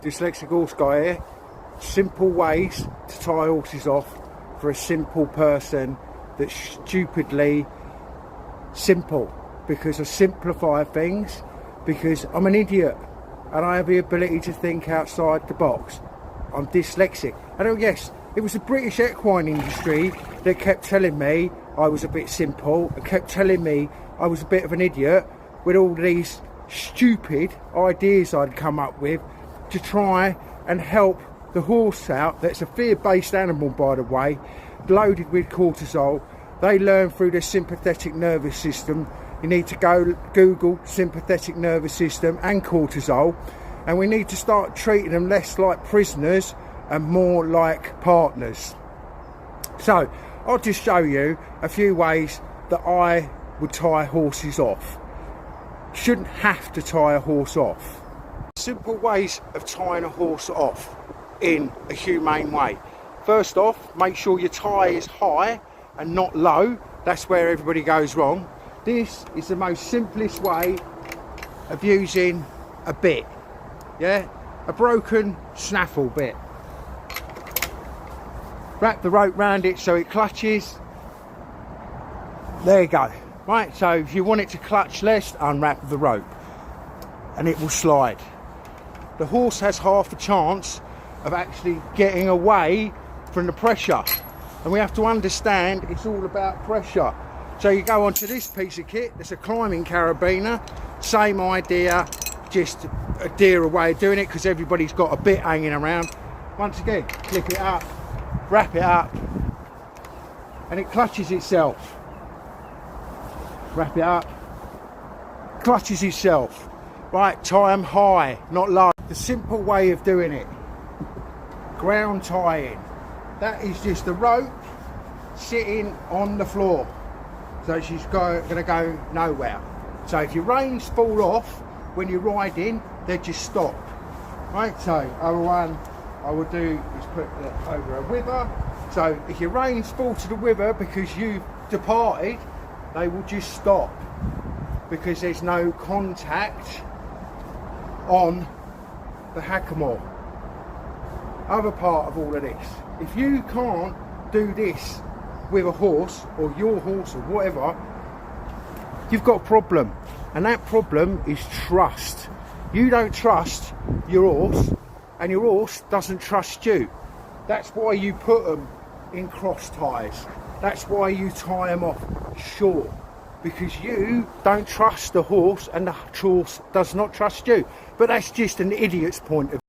Dyslexic Horse Guy here. Simple ways to tie horses off for a simple person that's stupidly simple, because I simplify things, because I'm an idiot and I have the ability to think outside the box. I'm dyslexic. And oh yes, it was the British equine industry that kept telling me I was a bit simple and kept telling me I was a bit of an idiot with all these stupid ideas I'd come up with to try and help the horse out. That's a fear-based animal, by the way, loaded with cortisol. They learn through their sympathetic nervous system. You need to go Google sympathetic nervous system and cortisol, and we need to start treating them less like prisoners and more like partners. So I'll just show you a few ways that I would tie horses off. Shouldn't have to tie a horse off. Simple ways of tying a horse off in a humane way. First off, make sure your tie is high and not low. That's where everybody goes wrong. This is the most simplest way of using a bit. Yeah, a broken snaffle bit. Wrap the rope round it so it clutches. There you go. Right, so if you want it to clutch less, unwrap the rope and it will slide. The horse has half a chance of actually getting away from the pressure, and we have to understand it's all about pressure. So you go onto this piece of kit, it's a climbing carabiner, same idea, just a dearer way of doing it because everybody's got a bit hanging around. Once again, clip it up, wrap it up, and it clutches itself. Wrap it up, clutches itself. Right, tie them high, not low. The simple way of doing it, ground tying. That is just the rope sitting on the floor. So she's going to go nowhere. So if your reins fall off when you're riding, they just stop. Right, so other one I would do is put it over a wither. So if your reins fall to the wither because you've departed, they will just stop because there's no contact on the hackamore. Other part of all of this, if you can't do this with a horse or your horse or whatever, you've got a problem, and that problem is trust. You don't trust your horse and your horse doesn't trust you. That's why you put them in cross ties. That's why you tie them off short, because you don't trust the horse and the horse does not trust you. But that's just an idiot's point of view.